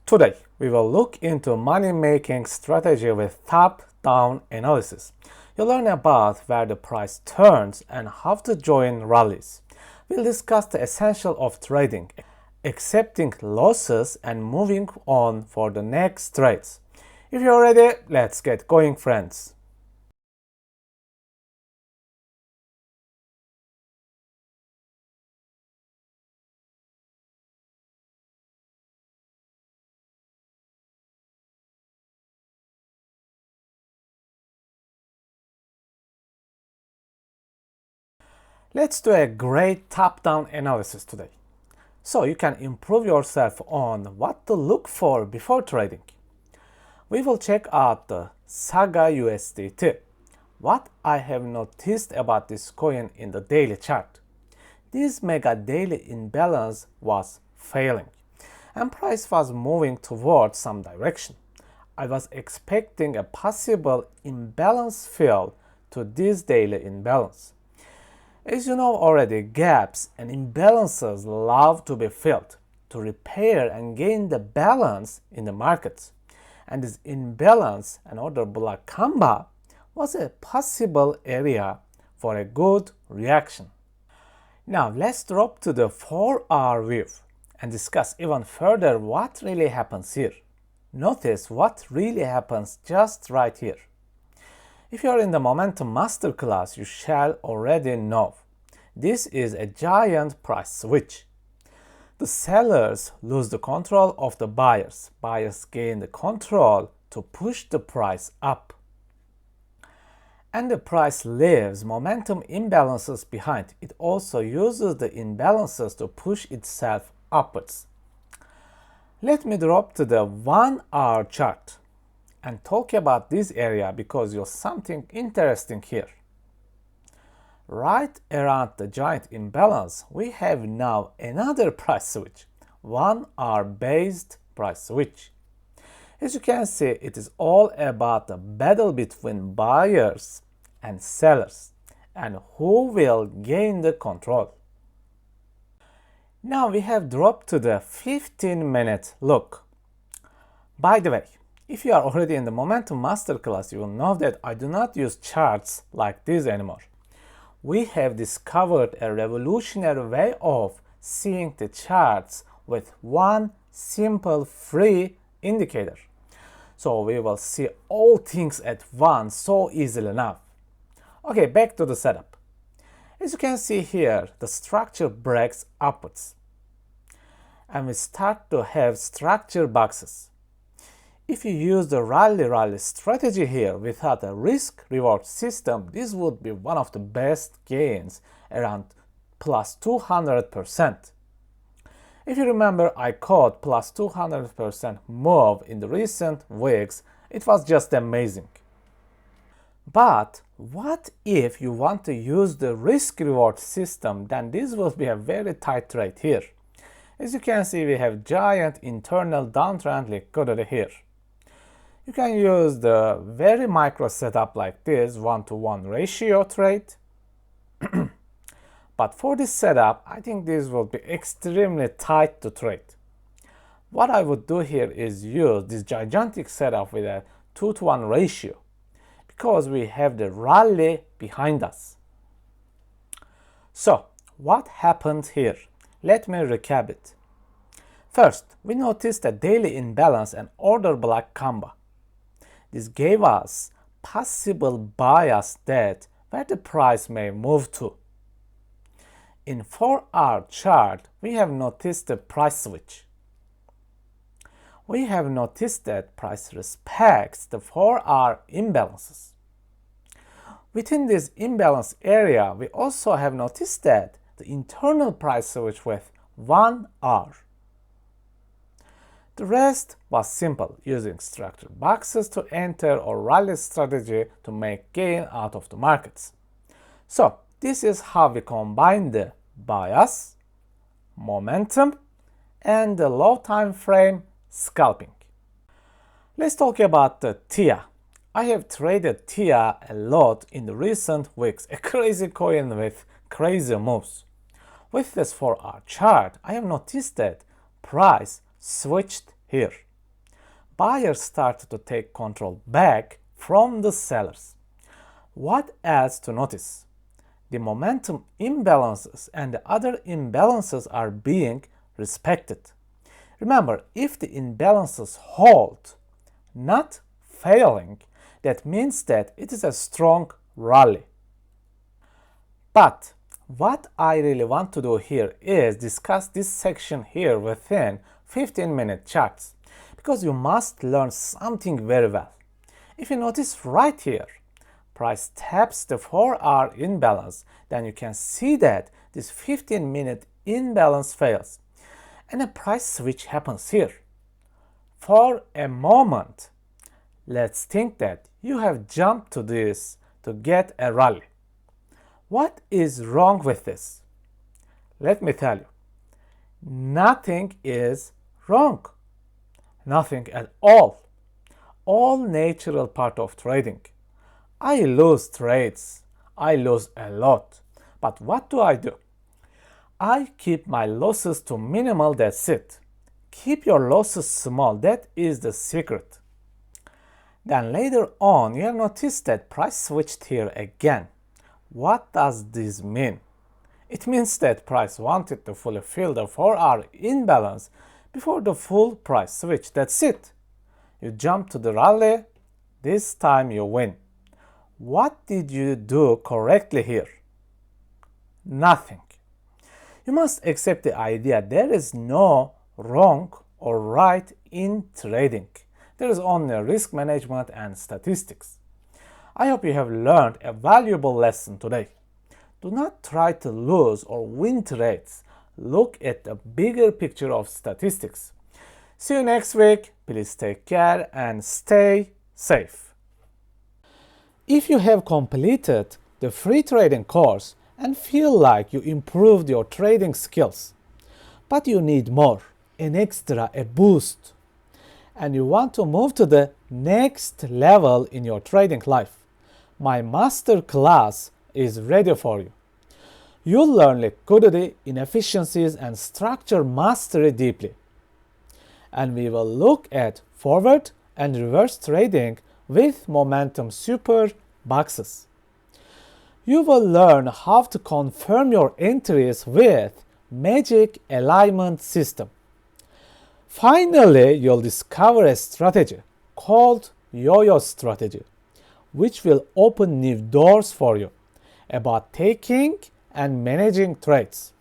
Today, we will look into money-making strategy with top-down analysis. You'll learn about where the price turns and how to join rallies. We'll discuss the essential of trading, accepting losses and moving on for the next trades. If you're ready, let's get going, friends. Let's do a great top-down analysis today, so you can improve yourself on what to look for before trading. We will check out the Saga USDT. What I have noticed about this coin in the daily chart. This mega daily imbalance was failing, and price was moving towards some direction. I was expecting a possible imbalance fill to this daily imbalance. As you know already, gaps and imbalances love to be filled to repair and gain the balance in the markets. And this imbalance and order block combo was a possible area for a good reaction. Now let's drop to the 4-hour view and discuss even further what really happens here. Notice what really happens just right here. If you are in the Momentum Masterclass, you shall already know. This is a giant price switch. The sellers lose the control of the buyers. Buyers gain the control to push the price up. And the price leaves momentum imbalances behind. It also uses the imbalances to push itself upwards. Let me drop to the 1-hour chart and talk about this area because you'll something interesting here. Right around the giant imbalance, we have now another price switch, 1-hour based price switch. As you can see, it is all about the battle between buyers and sellers and who will gain the control. Now we have dropped to the 15-minute look. By the way, if you are already in the Momentum Masterclass, you will know that I do not use charts like this anymore. We have discovered a revolutionary way of seeing the charts with one simple free indicator. So we will see all things at once so easily now. Okay, back to the setup. As you can see here, the structure breaks upwards. And we start to have structure boxes. If you use the rally strategy here without a risk-reward system, this would be one of the best gains, around plus 200%. If you remember, I caught plus 200% move in the recent weeks. It was just amazing. But what if you want to use the risk-reward system? Then this will be a very tight trade here. As you can see, we have giant internal downtrend liquidity here. You can use the very micro setup like this, 1-to-1 ratio trade. But for this setup, I think this will be extremely tight to trade. What I would do here is use this gigantic setup with a 2-to-1 ratio because we have the rally behind us. So, what happened here? Let me recap it. First, we noticed a daily imbalance and order block combo. This gave us possible bias that where the price may move to. In 4-hour chart, we have noticed the price switch. We have noticed that price respects the 4-hour imbalances. Within this imbalance area, we also have noticed that the internal price switch with 1 hour. The rest was simple, using structured boxes to enter or rally strategy to make gain out of the markets. So this is how we combine the bias, momentum, and the low time frame scalping. Let's talk about the TIA. I have traded TIA a lot in the recent weeks, a crazy coin with crazy moves. With this 4-hour chart, I have noticed that price switched here. buyers started to take control back from the sellers. What else to notice? The momentum imbalances and the other imbalances are being respected. Remember, if the imbalances hold, not failing, that means that it is a strong rally. But what I really want to do here is discuss this section here within 15-minute charts, because you must learn something very well. If you notice right here, price taps the 4-hour imbalance, then you can see that this 15-minute imbalance fails and a price switch happens here. For a moment, let's think that you have jumped to this to get a rally. What is wrong with this? Let me tell you, nothing is wrong. Nothing at all. All natural part of trading. I lose trades. I lose a lot. But what do? I keep my losses to minimal, that's it. Keep your losses small, that is the secret. Then later on, you have noticed that price switched here again. What does this mean? It means that price wanted to fully fill the 4-hour imbalance before the full price switch. That's it. You jump to the rally. This time you win. What did you do correctly here? Nothing. You must accept the idea there is no wrong or right in trading. There is only risk management and statistics. I hope you have learned a valuable lesson today. Do not try to lose or win trades. Look at the bigger picture of statistics. See you next week. Please take care and stay safe. If you have completed the free trading course and feel like you improved your trading skills, but you need more, an extra, a boost, and you want to move to the next level in your trading life, my masterclass is ready for you. You'll learn liquidity, inefficiencies, and structure mastery deeply. And we will look at forward and reverse trading with momentum super boxes. You will learn how to confirm your entries with magic alignment system. Finally, you'll discover a strategy called YOYO strategy, which will open new doors for you about taking and managing trades.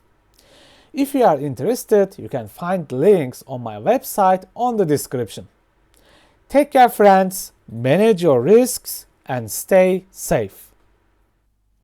If you are interested, you can find links on my website on the description. Take care, friends, manage your risks, and stay safe.